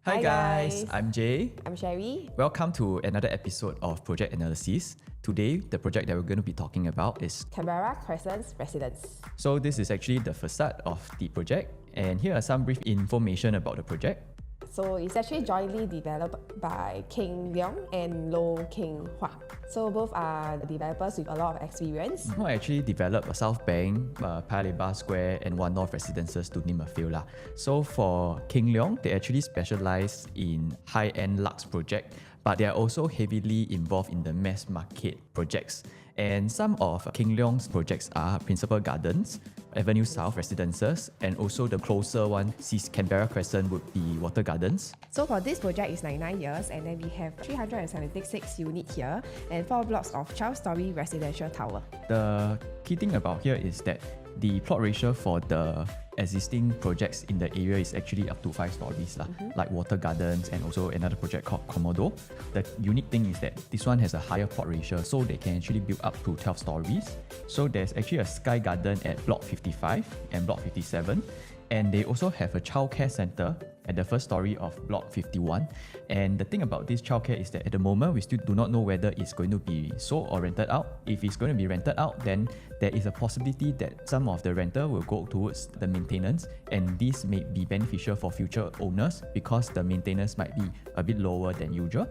Hi guys, I'm Jay. I'm Sherry. Welcome to another episode of Project Analysis. Today, the project that we're going to be talking about is Canberra Crescent Residences. So this is actually the facade of the project, and here are some brief information about the project. So it's actually jointly developed by King Leong and Low King Hua. So both are developers with a lot of experience. I actually developed a South Bank, Paya Lebar Square, and One North Residences to name a few lah. So for King Leong, they actually specialize in high-end luxe project, but they are also heavily involved in the mass market projects. And some of King Leong's projects are Principal Gardens, Avenue South Residences, and also the closer one, Canberra Crescent, would be Watergardens. So for this project, it's 99 years, and then we have 376 units here and 4 blocks of 12-storey residential tower. The key thing about here is that the plot ratio for the existing projects in the area is actually up to 5 stories, like Watergardens and also another project called Komodo. The unique thing is that this one has a higher plot ratio, so they can actually build up to 12 stories. So there's actually a Sky Garden at Block 55 and Block 57. And they also have a childcare center at the first story of Block 51. And the thing about this childcare is that at the moment, we still do not know whether it's going to be sold or rented out. If it's going to be rented out, then there is a possibility that some of the renter will go towards the maintenance, and this may be beneficial for future owners because the maintenance might be a bit lower than usual.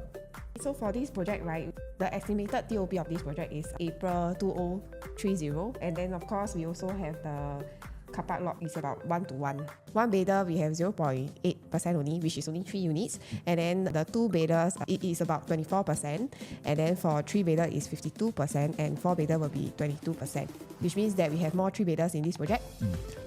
So for this project, right, the estimated TOP of this project is April 2030. And then of course, we also have the car park lot is about 1:1. One bedder we have 0.8% only, which is only 3 units. And then the 2 bedders, it is about 24%. And then for 3 bedder is 52%, and 4 bedder will be 22%, which means that we have more 3 bedders in this project.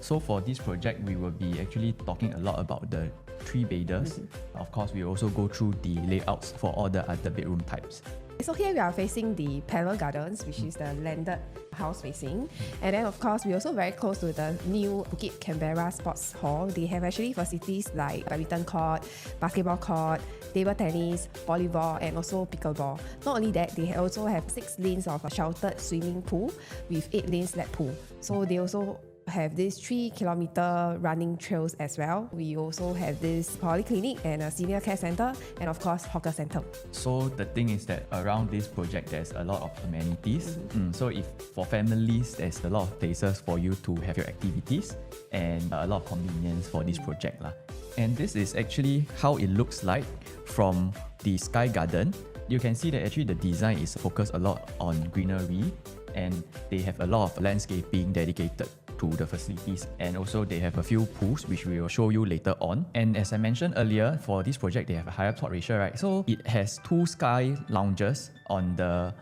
So for this project, we will be actually talking a lot about the 3 bedders. Of course, we also go through the layouts for all the other bedroom types. So here we are facing the Canberra Gardens, which is the landed house facing. And then of course, we're also very close to the new Bukit Canberra Sports Hall. They have actually facilities like badminton court, basketball court, table tennis, volleyball, and also pickleball. Not only that, they also have 6 lanes of a sheltered swimming pool with 8 lanes lap pool. So they also have these 3-kilometer running trails as well. We also have this polyclinic and a senior care center, and of course hawker center. So the thing is that around this project there's a lot of amenities. So if for families, there's a lot of places for you to have your activities and a lot of convenience for this project lah. And this is actually how it looks like from the Sky Garden. You can see that actually the design is focused a lot on greenery, and they have a lot of landscaping dedicated to the facilities, and also they have a few pools which we will show you later on. And as I mentioned earlier, for this project they have a higher plot ratio, right? So it has 2 sky lounges on the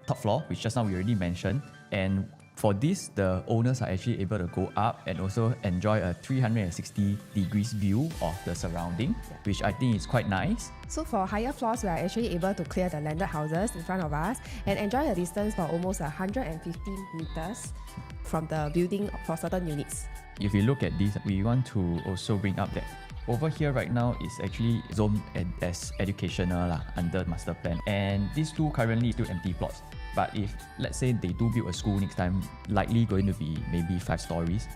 top floor, which just now we already mentioned, and for this, the owners are actually able to go up and also enjoy a 360 degrees view of the surrounding, which I think is quite nice. So for higher floors, we are actually able to clear the landed houses in front of us and enjoy a distance for almost 150 meters from the building for certain units. If you look at this, we want to also bring up that over here right now is actually zoned as educational under master plan, and these 2 currently still empty plots. But if let's say they do build a school next time, likely going to be maybe 5 stories.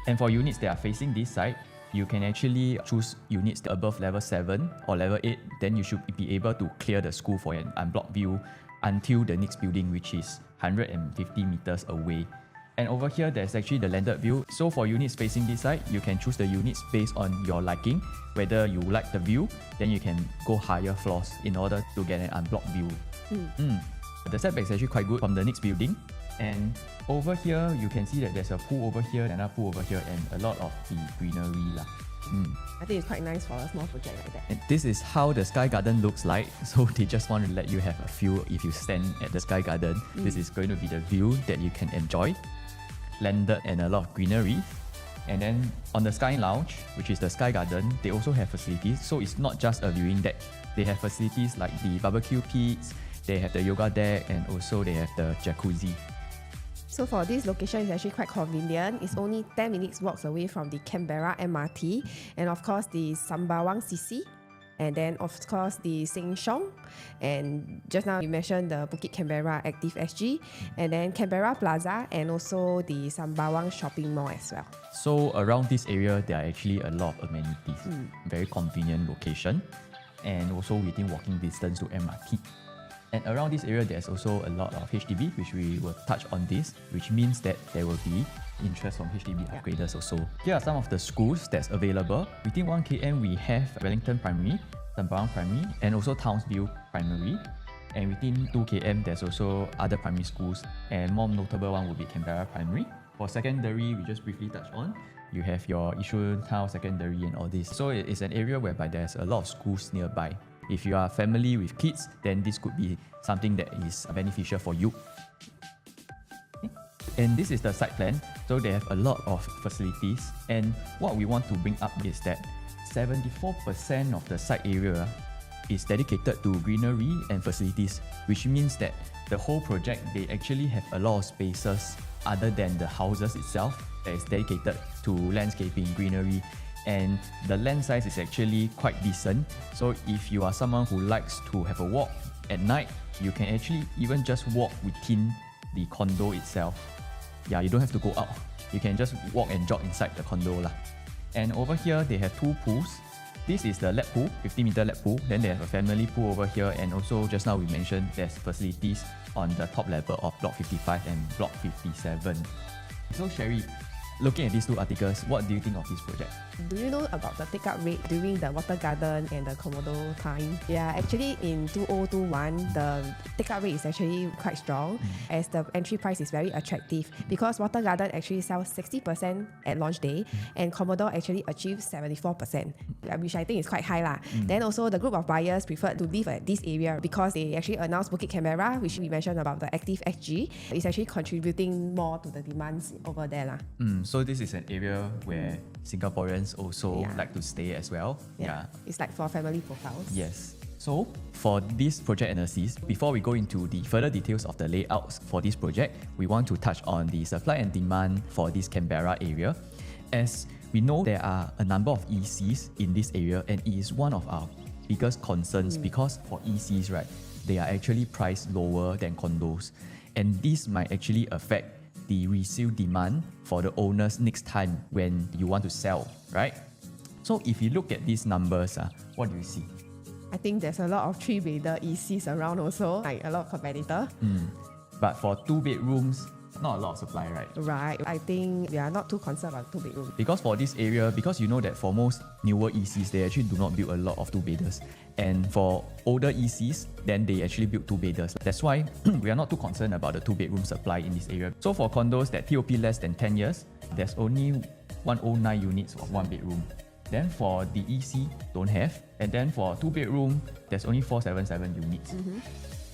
And for units that are facing this side, you can actually choose units above level 7 or level 8. Then you should be able to clear the school for an unblocked view until the next building, which is 150 meters away. And over here, there's actually the landed view. So for units facing this side, you can choose the units based on your liking. Whether you like the view, then you can go higher floors in order to get an unblocked view. The setback is actually quite good from the next building. And over here, you can see that there's a pool over here, and another pool over here, and a lot of the greenery lah. I think it's quite nice for a small project like that. And this is how the Sky Garden looks like. So they just want to let you have a feel. If you stand at the Sky Garden, this is going to be the view that you can enjoy. Landed and a lot of greenery. And then on the Sky Lounge, which is the Sky Garden, they also have facilities. So it's not just a viewing deck. They have facilities like the barbecue pits, they have the yoga deck, and also they have the jacuzzi. So for this location, it's actually quite convenient. It's only 10 minutes walks away from the Canberra MRT, and of course the Sembawang CC, and then of course the Sheng Siong, and just now you mentioned the Bukit Canberra Active SG, and then Canberra Plaza, and also the Sembawang Shopping Mall as well. So around this area, there are actually a lot of amenities. Very convenient location. and also within walking distance to MRT. And around this area, there's also a lot of HDB, which we will touch on this, which means that there will be interest from HDB upgraders also. Here are some of the schools that's available. Within 1 km, we have Wellington Primary, Sembawang Primary, and also Townsville Primary. And within 2 km, there's also other primary schools, and more notable one would be Canberra Primary. For secondary, we just briefly touch on. You have your Yishun Town Secondary and all this. So it's an area whereby there's a lot of schools nearby. If you are a family with kids, then this could be something that is beneficial for you. And this is the site plan. So they have a lot of facilities. And what we want to bring up is that 74% of the site area is dedicated to greenery and facilities, which means that the whole project, they actually have a lot of spaces other than the houses itself that is dedicated to landscaping, greenery, and the land size is actually quite decent. So if you are someone who likes to have a walk at night, you can actually even just walk within the condo itself. Yeah, you don't have to go out. You can just walk and jog inside the condo lah. And over here, they have 2 pools. This is the lap pool, 50-meter lap pool. Then they have a family pool over here, and also just now we mentioned there's facilities on the top level of Block 55 and Block 57. So Sherry, looking at these 2 articles, what do you think of this project? Do you know about the take-up rate during the Watergarden and the Komodo time? Yeah, actually in 2021, the take-up rate is actually quite strong as the entry price is very attractive because Watergarden actually sells 60% at launch day and Komodo actually achieves 74%, which I think is quite high lah. Then also the group of buyers preferred to live at this area because they actually announced Bukit Canberra, which we mentioned about the active XG, is actually contributing more to the demands over there lah. So this is an area where Singaporeans also like to stay as well. Yeah. It's like for family profiles. Yes. So for this project analysis, before we go into the further details of the layouts for this project, we want to touch on the supply and demand for this Canberra area. As we know, there are a number of ECs in this area, and it is one of our biggest concerns because for ECs, right, they are actually priced lower than condos, and this might actually affect the resale demand for the owners next time when you want to sell, right? So if you look at these numbers, what do you see? I think there's a lot of 3-bedder ECs around also, like a lot of competitor. But for 2 bedrooms, not a lot of supply, right? Right. I think we are not too concerned about 2 bedrooms. Because for this area, because you know that for most newer ECs, they actually do not build a lot of 2-bedders. And for older ECs, then they actually build 2-bedders. That's why we are not too concerned about the 2-bedroom supply in this area. So for condos that TOP less than 10 years, there's only 109 units of 1 bedroom. Then for the EC, don't have. And then for 2-bedroom, there's only 477 units.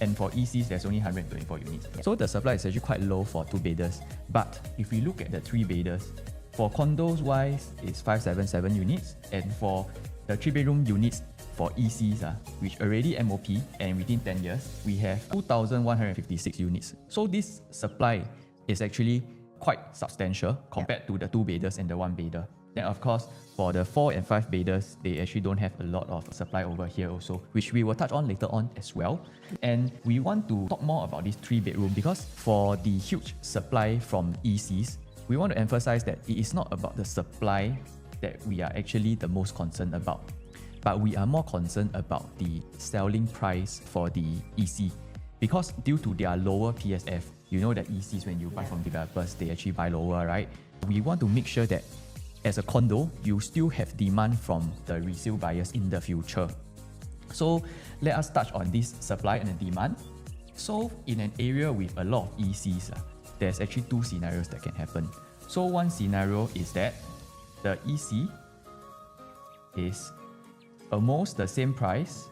And for ECs, there's only 124 units. So the supply is actually quite low for 2-bedders. But if we look at the 3-bedders, for condos wise, it's 577 units. And for the 3-bedroom units for ECs, which already MOP and within 10 years, we have 2,156 units. So this supply is actually quite substantial compared to the 2-bedders and the 1-bedder. Then of course, for the 4 and 5-bedders, they actually don't have a lot of supply over here also, which we will touch on later on as well. And we want to talk more about this 3-bedroom because for the huge supply from ECs, we want to emphasize that it is not about the supply that we are actually the most concerned about, but we are more concerned about the selling price for the EC. Because due to their lower PSF, you know that ECs, when you buy from developers, they actually buy lower, right? We want to make sure that as a condo, you still have demand from the resale buyers in the future. So let us touch on this supply and the demand. So in an area with a lot of ECs, there's actually 2 scenarios that can happen. So one scenario is that the EC is almost the same price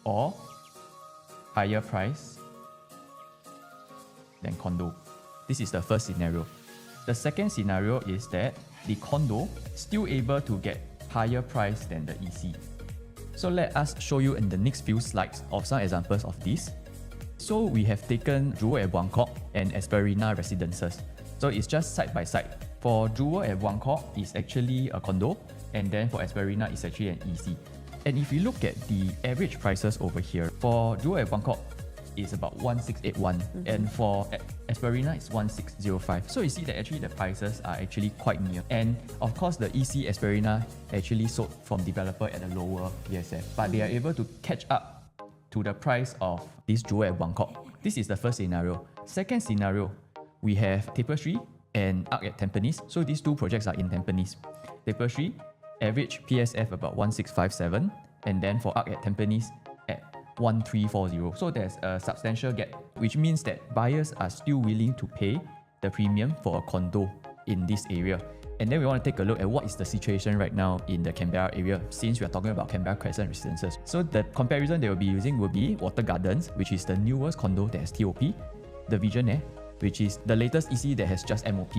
or higher price than condo. This is the first scenario. The second scenario is that the condo still able to get higher price than the EC. So let us show you in the next few slides of some examples of this. So we have taken Jewel at Buangkok and Canberra Residences. So it's just side by side. For Jewel at Buangkok, it's actually a condo, and then for Canberra, it's actually an EC. And if you look at the average prices over here, for Jewel at Buangkok, is about 1681, and for Esperina it's 1605. So you see that actually the prices are actually quite near. And of course the EC Esperina actually sold from developer at a lower PSF, but they are able to catch up to the price of this jewel at Buangkok. This is the first scenario. Second scenario, we have Tapestry and Arc at Tampines. So these two projects are in Tampines. Tapestry, average PSF about 1657, and then for Arc at Tampines at 1340. So there's a substantial gap, which means that buyers are still willing to pay the premium for a condo in this area. And then we want to take a look at what is the situation right now in the Canberra area, since we are talking about Canberra Crescent Residences. So the comparison they will be using will be Watergardens, which is the newest condo that has TOP, the Visionaire, which is the latest EC that has just MOP.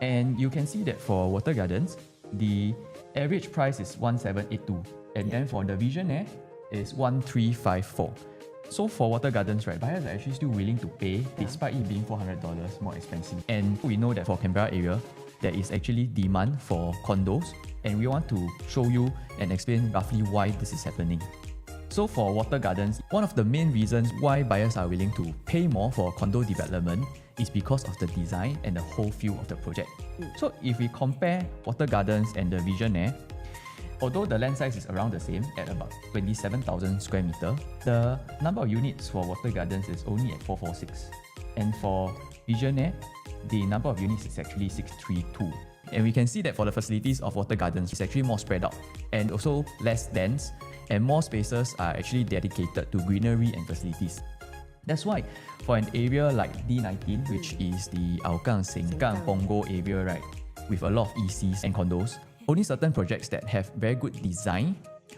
And you can see that for Watergardens, the average price is 1782, and then for the Visionaire is 1354. So for Watergardens, right, buyers are actually still willing to pay despite it being $400 more expensive. And we know that for Canberra area, there is actually demand for condos, and we want to show you and explain roughly why this is happening. So for Watergardens, one of the main reasons why buyers are willing to pay more for condo development is because of the design and the whole feel of the project. So if we compare Watergardens and the Visionaire, although the land size is around the same at about 27,000 square meter, the number of units for Watergardens is only at 446. And for Visionaire, the number of units is actually 632. And we can see that for the facilities of Watergardens, it's actually more spread out and also less dense, and more spaces are actually dedicated to greenery and facilities. That's why for an area like D19, which is the Hougang, Sengkang, Punggol area, right, with a lot of ECs and condos, only certain projects that have very good design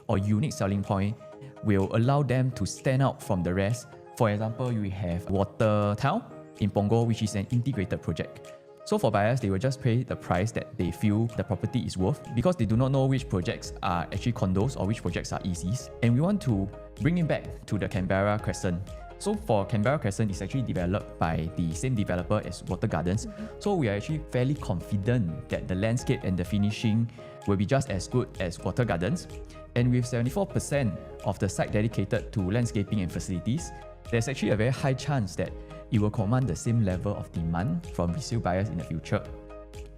or unique selling point will allow them to stand out from the rest. For example, we have Water Town in Punggol, which is an integrated project. So for buyers, they will just pay the price that they feel the property is worth, because they do not know which projects are actually condos or which projects are ECs. And we want to bring it back to the Canberra Crescent. So for Canberra Crescent, it's actually developed by the same developer as Watergardens. So we are actually fairly confident that the landscape and the finishing will be just as good as Watergardens. And with 74% of the site dedicated to landscaping and facilities, there's actually a very high chance that it will command the same level of demand from resale buyers in the future.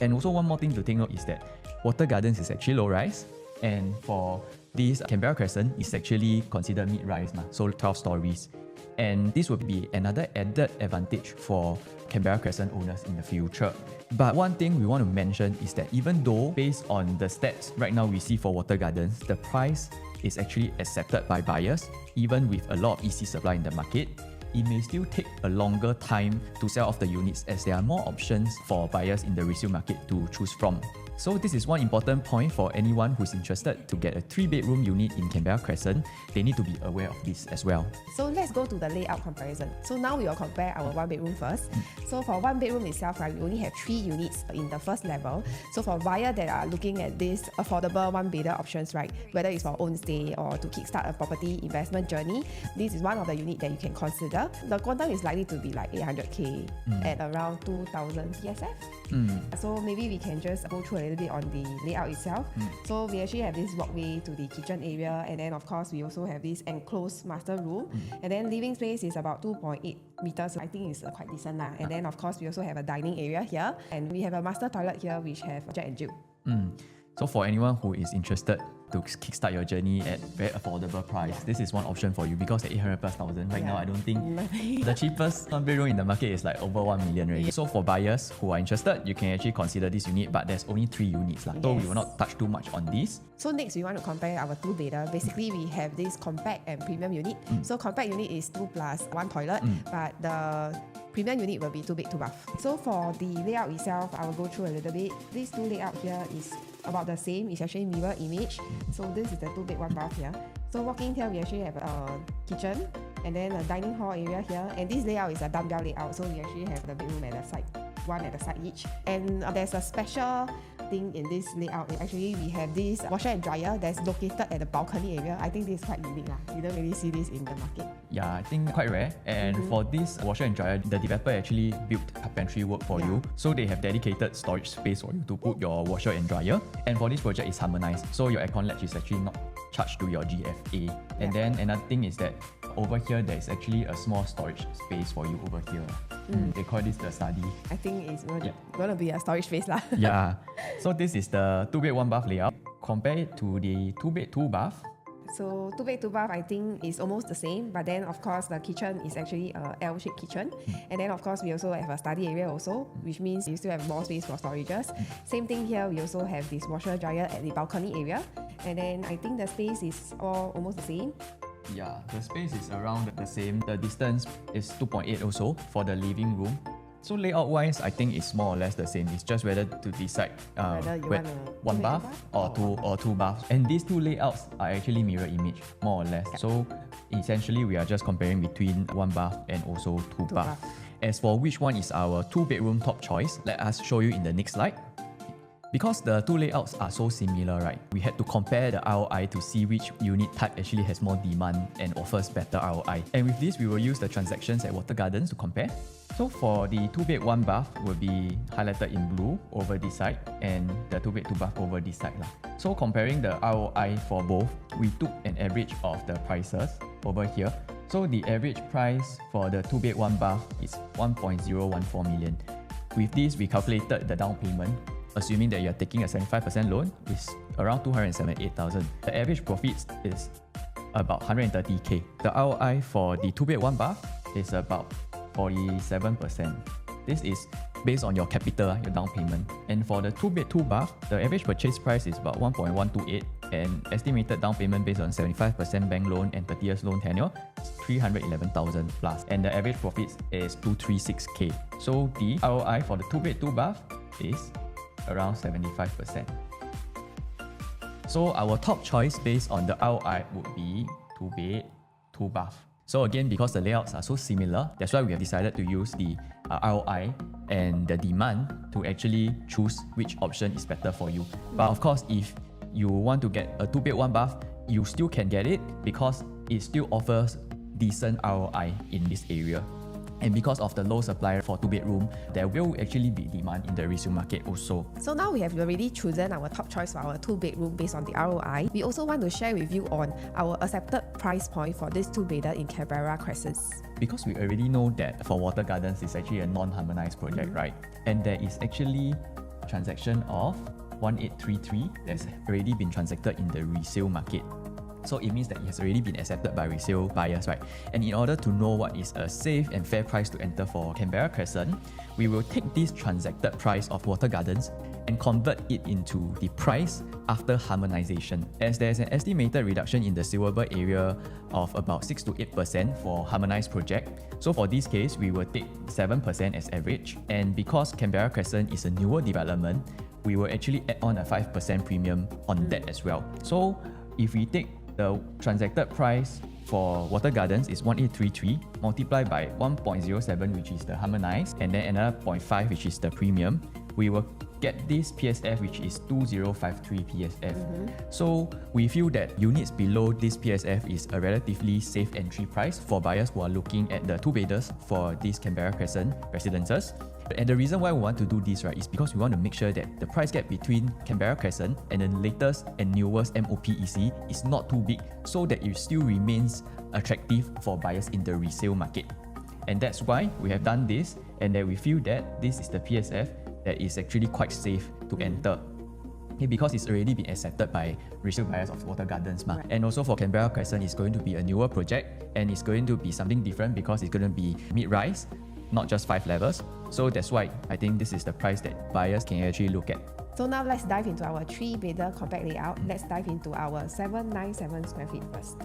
And also one more thing to take note is that Watergardens is actually low-rise, and for this Canberra Crescent, it's actually considered mid-rise, so 12 stories. And this will be another added advantage for Canberra Crescent owners in the future. But one thing we want to mention is that even though based on the stats right now we see for Watergardens, the price is actually accepted by buyers, even with a lot of EC supply in the market, it may still take a longer time to sell off the units, as there are more options for buyers in the resale market to choose from. So this is one important point for anyone who's interested to get a 3-bedroom unit in Canberra Crescent. They need to be aware of this as well. So let's go to the layout comparison. So now we will compare our 1-bedroom first. So for 1-bedroom itself, right, we only have 3 units in the first level. So for buyers that are looking at this affordable 1-bedder options, right, whether it's for own stay or to kickstart a property investment journey, this is one of the units that you can consider. The quantum is likely to be like 800k at around 2,000 PSF. So maybe we can just go through a little bit on the layout itself. So we actually have this walkway to the kitchen area, and then of course we also have this enclosed master room, and then living space is about 2.8 meters. I think it's quite decent lah. And then of course we also have a dining area here, and we have a master toilet here which have Jack and Jill. So for anyone who is interested to kickstart your journey at very affordable price, this is one option for you, because at 800,000+ right now, I don't think the cheapest 1-bedroom in the market is like over 1 million already. So for buyers who are interested, you can actually consider this unit, but there's only 3 units. So we will not touch too much on this. So next we want to compare our 2-bedder. Basically we have this compact and premium unit. So compact unit is 2 plus 1 toilet, but the premium unit will be 2 bed 2 bath. So for the layout itself, I will go through a little bit. These 2 layout here is about the same. It's actually mirror image. So this is the 2 bed 1 bath here. So walking here, we actually have a kitchen and then a dining hall area here. And this layout is a dumbbell layout. So we actually have the bedroom at the side, one at the side each. And there's a special thing in this layout. Actually, we have this washer and dryer that's located at the balcony area. I think this is quite unique. You don't really see this in the market. Yeah, I think quite rare. And for this washer and dryer, the developer actually built carpentry work for you. So they have dedicated storage space for you to put your washer and dryer. And for this project, it's harmonized. So your aircon latch is actually not charged to your GFA. And then another thing is that over here there's actually a small storage space for you over here. They call this the study. I think it's going to be a storage space lah. Yeah. So this is the 2 bed 1 bath layout. Compare it to the 2 bed 2 bath. So 2 bed 2 bath I think is almost the same, but then of course the kitchen is actually a L-shaped kitchen. And then of course we also have a study area also, which means you still have more space for storages. Same thing here, we also have this washer dryer at the balcony area. And then I think the space is all almost the same. Yeah, the space is around the same. The distance is 2.8 also for the living room. So layout wise, I think it's more or less the same. It's just whether to decide whether you want one bath or two baths. And these two layouts are actually mirror image, more or less. So essentially, we are just comparing between 1 bath and also 2 bath. As for which one is our 2-bedroom top choice, let us show you in the next slide. Because the two layouts are so similar, right? We had to compare the ROI to see which unit type actually has more demand and offers better ROI. And with this, we will use the transactions at Watergardens to compare. So for the 2 bed 1 bath will be highlighted in blue over this side and the 2 bed 2 bath over this side lah. So comparing the ROI for both, we took an average of the prices over here. So the average price for the 2 bed 1 bath is 1.014 million. With this, we calculated the down payment, assuming that you're taking a 75% loan, is around 278,000. The average profits is about 130k. The ROI for the 2 bed 1 bath is about 47%. This is based on your capital, your down payment. And for the 2 bed 2 bath, the average purchase price is about 1.128 and estimated down payment based on 75% bank loan and 30 years loan tenure is 311,000 plus. And the average profits is 236k. So the ROI for the 2 bed 2 bath is around 75%. So our top choice based on the ROI would be 2 bed 2 bath. So again, because the layouts are so similar, that's why we have decided to use the ROI and the demand to actually choose which option is better for you. But of course, if you want to get a 2 bed 1 bath, you still can get it because it still offers decent ROI in this area. And because of the low supply for 2-bedroom, there will actually be demand in the resale market also. So now we have already chosen our top choice for our 2-bedroom based on the ROI. We also want to share with you on our accepted price point for this 2-bedder in Canberra Crescents. Because we already know that for Watergardens, it's actually a non-harmonized project, right? And there is actually a transaction of 1833 that's already been transacted in the resale market. So it means that it has already been accepted by resale buyers, right? And in order to know what is a safe and fair price to enter for Canberra Crescent, we will take this transacted price of Watergardens and convert it into the price after harmonization, as there's an estimated reduction in the saleable area of about 6 to 8% for harmonized project. So for this case, we will take 7% as average, and because Canberra Crescent is a newer development, we will actually add on a 5% premium on that as well. So if we take the transacted price for Watergardens is 1833 multiplied by 1.07, which is the harmonized, and then another 0.5, which is the premium, we will get this PSF, which is 2053 PSF. So we feel that units below this PSF is a relatively safe entry price for buyers who are looking at the 2-bedders for these Canberra Crescent Residences. And the reason why we want to do this, right, is because we want to make sure that the price gap between Canberra Crescent and the latest and newest MOPEC is not too big, so that it still remains attractive for buyers in the resale market. And that's why we have done this, and that we feel that this is the PSF that is actually quite safe to enter. Okay, because it's already been accepted by resale buyers of Watergardens. Right. And also for Canberra Crescent, it's going to be a newer project, and it's going to be something different because it's going to be mid-rise, not just 5 levels. So that's why I think this is the price that buyers can actually look at. So now let's dive into our 3-bedder compact layout. Let's dive into our 797 square feet first.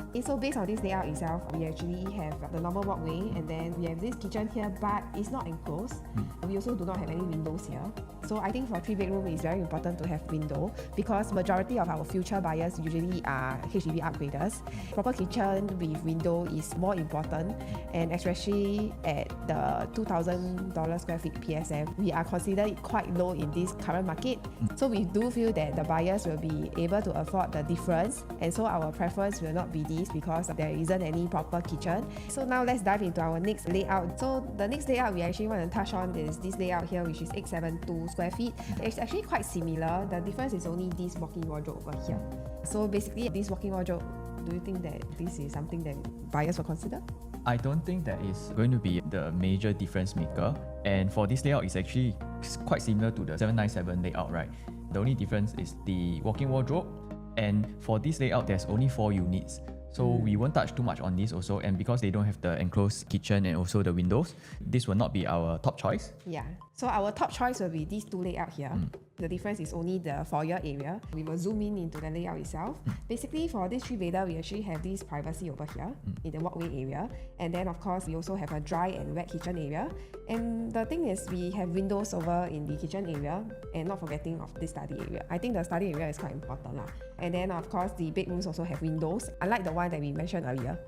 Okay, so based on this layout itself, we actually have the normal walkway, and then we have this kitchen here, but it's not enclosed. We also do not have any windows here. So I think for 3-bedroom, it's very important to have window because majority of our future buyers usually are HDB upgraders. Proper kitchen with window is more important, and especially at the $2,000 square feet PSF, we are considered quite low in this current market. So we do feel that the buyers will be able to afford the difference, and so our preference will not be this. amenities because there isn't any proper kitchen. So now let's dive into our next layout. So the next layout we actually want to touch on is this layout here, which is 872 square feet. It's actually quite similar. The difference is only this walk-in wardrobe over here. So basically, this walk-in wardrobe, do you think that this is something that buyers will consider? I don't think that is going to be the major difference maker. And for this layout, it's actually quite similar to the 797 layout, right? The only difference is the walk-in wardrobe. And for this layout, there's only 4 units. So we won't touch too much on this also. And because they don't have the enclosed kitchen and also the windows, this will not be our top choice. Yeah. So our top choice will be these 2 layout here. The difference is only the foyer area. We will zoom in into the layout itself. Basically, for this 3-bedder, we actually have this privacy over here in the walkway area. And then, of course, we also have a dry and wet kitchen area. And the thing is, we have windows over in the kitchen area and not forgetting of this study area. I think the study area is quite important lah. And then, of course, the bedrooms also have windows, unlike the one that we mentioned earlier.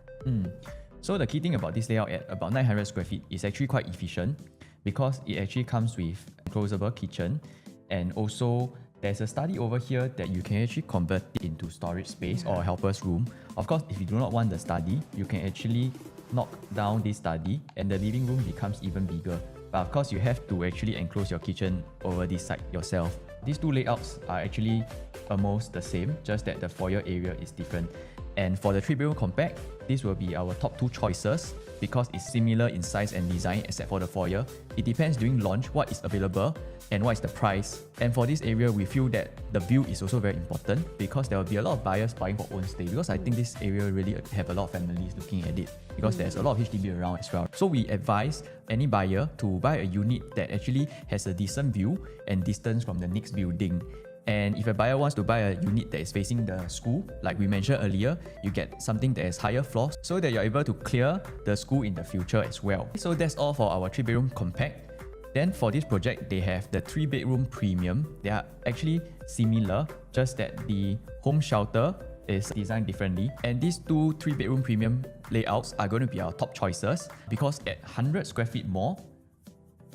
So the key thing about this layout at about 900 square feet is actually quite efficient because it actually comes with closable kitchen, and also there's a study over here that you can actually convert it into storage space or helper's room. Of course, if you do not want the study, you can actually knock down this study and the living room becomes even bigger. But of course, you have to actually enclose your kitchen over this side yourself. These 2 layouts are actually almost the same, just that the foyer area is different. And for the 3-bedroom compact, this will be our top 2 choices because it's similar in size and design except for the foyer. It depends during launch what is available and what is the price. And for this area, we feel that the view is also very important because there will be a lot of buyers buying for own stay, because I think this area really have a lot of families looking at it because there's a lot of HDB around as well. So we advise any buyer to buy a unit that actually has a decent view and distance from the next building. And if a buyer wants to buy a unit that is facing the school, like we mentioned earlier, you get something that has higher floors so that you're able to clear the school in the future as well. So that's all for our 3-bedroom compact. Then for this project, they have the 3-bedroom premium. They are actually similar, just that the home shelter is designed differently. And these 2 3-bedroom premium layouts are going to be our top choices because at 100 square feet more,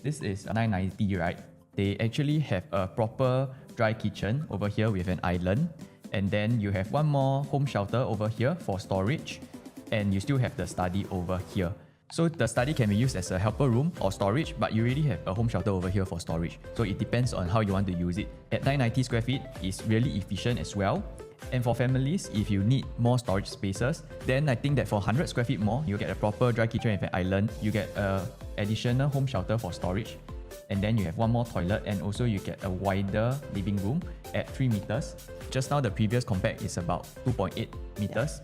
this is 990, right? They actually have a proper dry kitchen over here with an island, and then you have one more home shelter over here for storage, and you still have the study over here. So the study can be used as a helper room or storage, but you already have a home shelter over here for storage. So it depends on how you want to use it. At 990 square feet, it's really efficient as well. And for families, if you need more storage spaces, then I think that for 100 square feet more, you get a proper dry kitchen with an island, you get an additional home shelter for storage, and then you have one more toilet, and also you get a wider living room at 3 meters. Just now the previous compact is about 2.8 meters.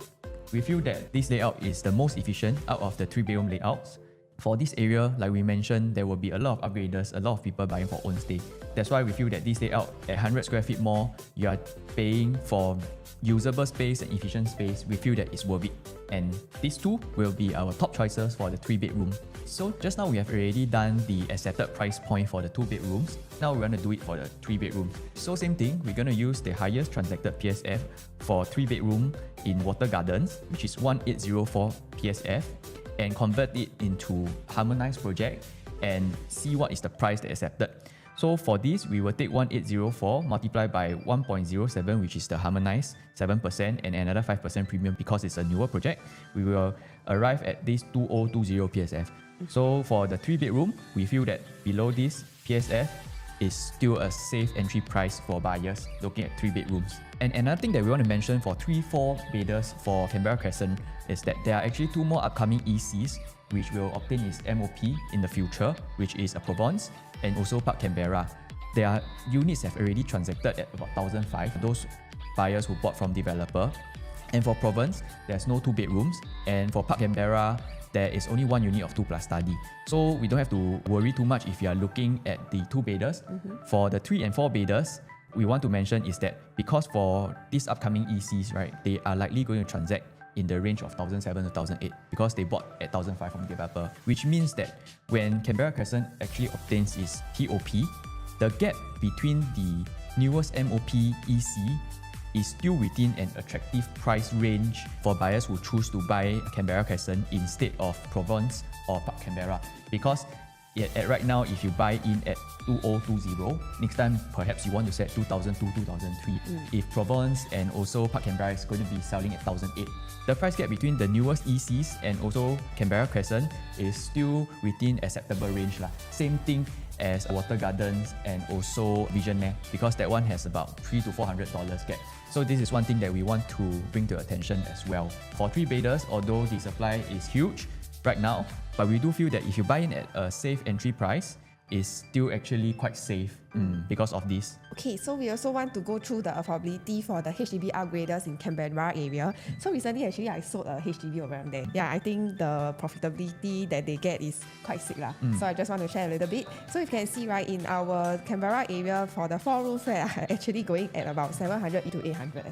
We feel that this layout is the most efficient out of the 3-bedroom layouts. For this area, like we mentioned, there will be a lot of upgraders, a lot of people buying for own stay. That's why we feel that this layout at 100 square feet more, you are paying for usable space and efficient space. We feel that it's worth it. And these 2 will be our top choices for the 3-bedroom. So just now we have already done the accepted price point for the 2 bedrooms. Now we're going to do it for the 3 bedrooms. So same thing, we're going to use the highest transacted PSF for 3 bedroom in Watergardens, which is 1804 PSF, and convert it into harmonized project and see what is the price that accepted. So for this, we will take 1804 multiplied by 1.07, which is the harmonized 7% and another 5% premium because it's a newer project. We will arrive at this 2020 PSF. So for the 3-bedroom, we feel that below this PSF is still a safe entry price for buyers looking at 3 bedrooms. And another thing that we want to mention for 3-4 bedders for Canberra Crescent is that there are actually 2 more upcoming ECs which will obtain its MOP in the future, which is a Provence and also Park Canberra. Their units have already transacted at about 1,005, those buyers who bought from developer. And for Provence, there's no 2 bedrooms, and for Park Canberra, there is only 1 unit of 2+ study. So we don't have to worry too much if you are looking at the 2 bedders. For the 3 and 4 bedders, we want to mention is that because for these upcoming ECs, right, they are likely going to transact in the range of 1,007 to 1,008 because they bought at 1,005 from developer, which means that when Canberra Crescent actually obtains its POP, the gap between the newest MOP EC is still within an attractive price range for buyers who choose to buy Canberra Crescent instead of Provence or Park Canberra, because At right now, if you buy in at 2020, next time perhaps you want to sell at 2002, 2003. If Provence and also Park Canberra is going to be selling at 1008, the price gap between the newest ECs and also Canberra Crescent is still within acceptable range lah. Same thing as Watergardens and also Visionaire, because that one has about $300 to $400 gap. So this is one thing that we want to bring to attention as well. For 3-bedders, although the supply is huge right now, but we do feel that if you buy in at a safe entry price, is still actually quite safe because of this. Okay, so we also want to go through the affordability for the HDB upgraders in Canberra area. So recently, actually, I sold a HDB around there. Yeah, I think the profitability that they get is quite sick lah. So I just want to share a little bit. So you can see, right, in our Canberra area, for the 4-room flat, actually going at about 700 to 800.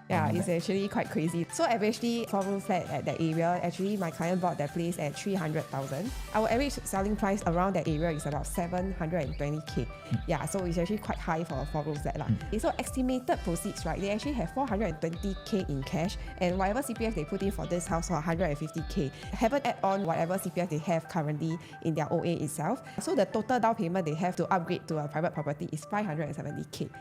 Yeah, it's actually quite crazy. So averagely, 4-room flat at that area, actually my client bought that place at 300,000. Our average selling price around that area is about 720k. Yeah, so it's actually quite high for a 4-room flat lah. So estimated proceeds, right, they actually have 420k in cash, and whatever CPF they put in for this house for 150k. Haven't add on whatever CPF they have currently in their OA itself. So the total down payment they have to upgrade to a private property is 570k.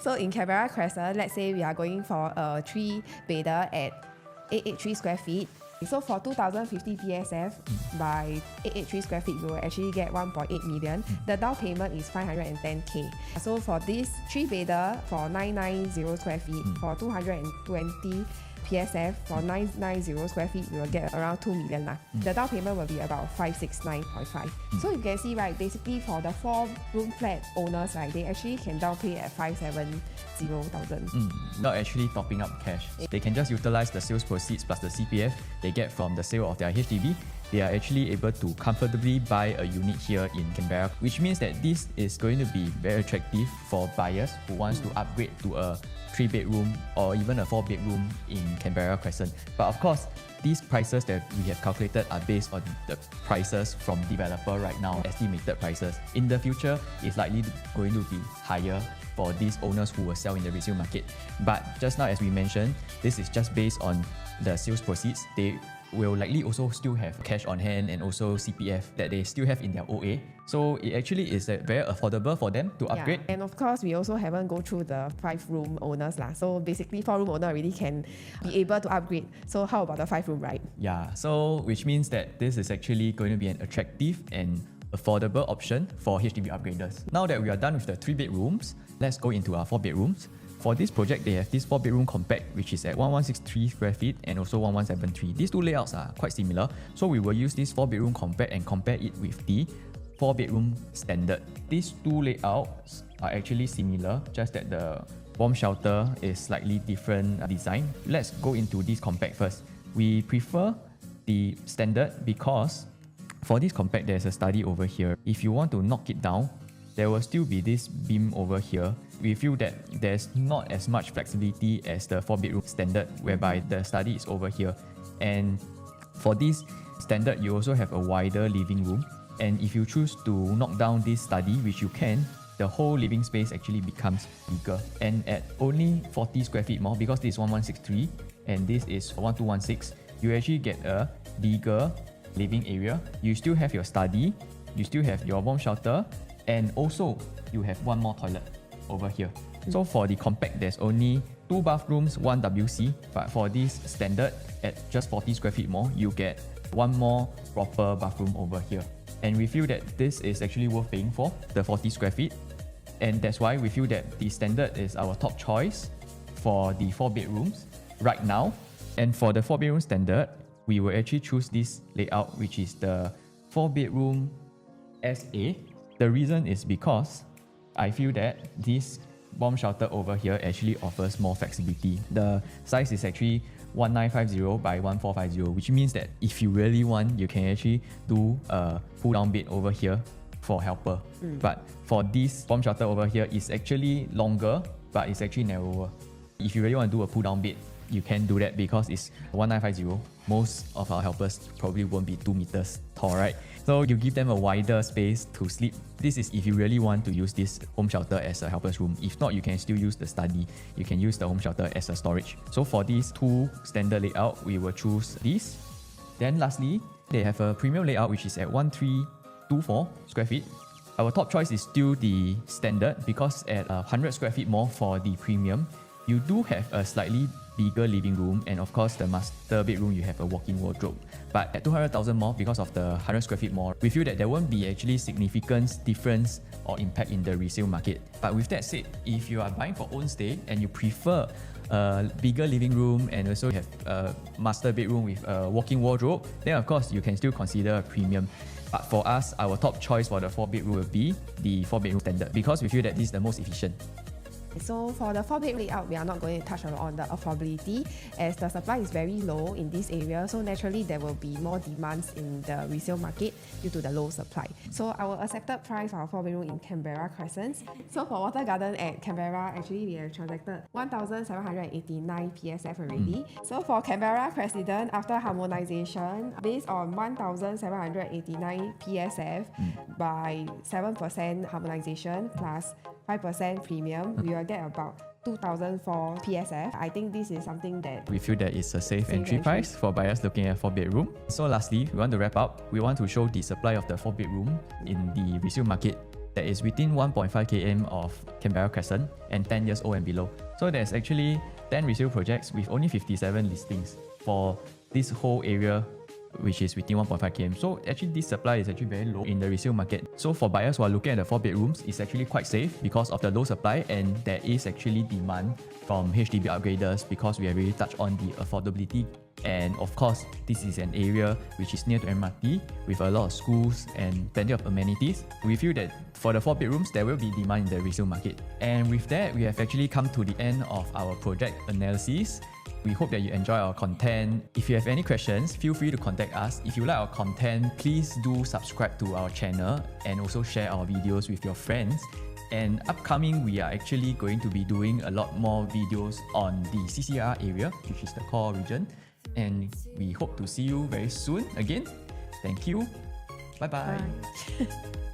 So in Canberra Crescent, let's say we are going for a 3-bedder at 883 square feet. So for 2,050 PSF by 883 square feet, we will actually get 1.8 million. The down payment is 510k. So for this 3-bedder for 990 square feet, for 220 PSF for 990 square feet, we will get around 2 million lah. The down payment will be about 569.5. So you can see, right, basically for the 4-room flat owners, right, they actually can down pay at 570,000. Not actually topping up cash. They can just utilize the sales proceeds plus the CPF they get from the sale of their HDB. They are actually able to comfortably buy a unit here in Canberra, which means that this is going to be very attractive for buyers who wants to upgrade to a 3-bedroom or even a 4-bedroom in Canberra Crescent. But of course, these prices that we have calculated are based on the prices from developer right now, estimated prices. In the future, it's likely going to be higher for these owners who will sell in the resale market. But just now, as we mentioned, this is just based on the sales proceeds. They will likely also still have cash on hand and also CPF that they still have in their OA. So it actually is very affordable for them to upgrade. Yeah. And of course, we also haven't go through the 5-room owners lah. So basically, 4-room owner already can be able to upgrade. So how about the 5-room, right? Yeah, so which means that this is actually going to be an attractive and affordable option for HDB upgraders. Now that we are done with the 3-bedrooms, let's go into our 4-bedrooms. For this project, they have this 4-bedroom compact, which is at 1163 square feet and also 1173. These two layouts are quite similar, so we will use this 4-bedroom compact and compare it with the 4-bedroom standard. These two layouts are actually similar, just that the bomb shelter is slightly different design. Let's go into this compact first. We prefer the standard because for this compact, there's a study over here. If you want to knock it down, there will still be this beam over here. We feel that there's not as much flexibility as the 4-bedroom standard, whereby the study is over here. And for this standard, you also have a wider living room. And if you choose to knock down this study, which you can, the whole living space actually becomes bigger. And at only 40 square feet more, because this is 1163 and this is 1216, you actually get a bigger living area. You still have your study, you still have your bomb shelter, and also you have one more toilet over here. So for the compact, there's only 2 bathrooms, 1 WC, but for this standard, at just 40 square feet more, you get one more proper bathroom over here. And we feel that this is actually worth paying for, the 40 square feet. And that's why we feel that the standard is our top choice for the 4 bedrooms right now. And for the 4 bedroom standard, we will actually choose this layout, which is the 4 bedroom SA. The reason is because I feel that this bomb shelter over here actually offers more flexibility. The size is actually 1950 by 1450, which means that if you really want, you can actually do a pull down bed over here for helper. But for this bomb shelter over here, it's actually longer, but it's actually narrower. If you really want to do a pull down bed, you can do that because it's 1950. Most of our helpers probably won't be 2 meters tall, right? So you give them a wider space to sleep. This is if you really want to use this home shelter as a helper's room. If not, you can still use the study. You can use the home shelter as a storage. So for these 2 standard layout, we will choose this. Then lastly, they have a premium layout, which is at 24 square feet. Our top choice is still the standard because at 100 square feet more for the premium, you do have a slightly bigger living room, and of course the master bedroom you have a walk-in wardrobe. But at 200,000 more, because of the 100 square feet more, we feel that there won't be actually significant difference or impact in the resale market. But with that said, if you are buying for own stay and you prefer a bigger living room and also have a master bedroom with a walk-in wardrobe, then of course you can still consider a premium. But for us, our top choice for the 4-bedroom will be the 4-bedroom standard because we feel that this is the most efficient. So for the 4-bed layout, we are not going to touch on the affordability as the supply is very low in this area. So naturally, there will be more demands in the resale market due to the low supply. So our accepted price for our 4-bedroom in Canberra Crescent. So for Watergarden at Canberra, actually we have transacted 1,789 PSF already. So for Canberra Crescent, after harmonization, based on 1,789 PSF by 7% harmonization plus 5% premium, we will get about 2,004 PSF. I think this is something that we feel that it's a safe entry price for buyers looking at 4-bedroom. So lastly, we want to wrap up. We want to show the supply of the 4-bedroom in the resale market that is within 1.5 km of Canberra Crescent and 10 years old and below. So there's actually 10 resale projects with only 57 listings for this whole area, which is within 1.5 km. So actually this supply is actually very low in the resale market. So for buyers who are looking at the 4-bedrooms, it's actually quite safe because of the low supply, and there is actually demand from HDB upgraders because we have really touched on the affordability. And of course, this is an area which is near to MRT with a lot of schools and plenty of amenities. We feel that for the 4-bedrooms, there will be demand in the resale market. And with that, we have actually come to the end of our project analysis. We hope that you enjoy our content. If you have any questions, feel free to contact us. If you like our content, please do subscribe to our channel and also share our videos with your friends. And upcoming, we are actually going to be doing a lot more videos on the CCR area, which is the core region. And we hope to see you very soon again. Thank you. Bye-bye. Bye.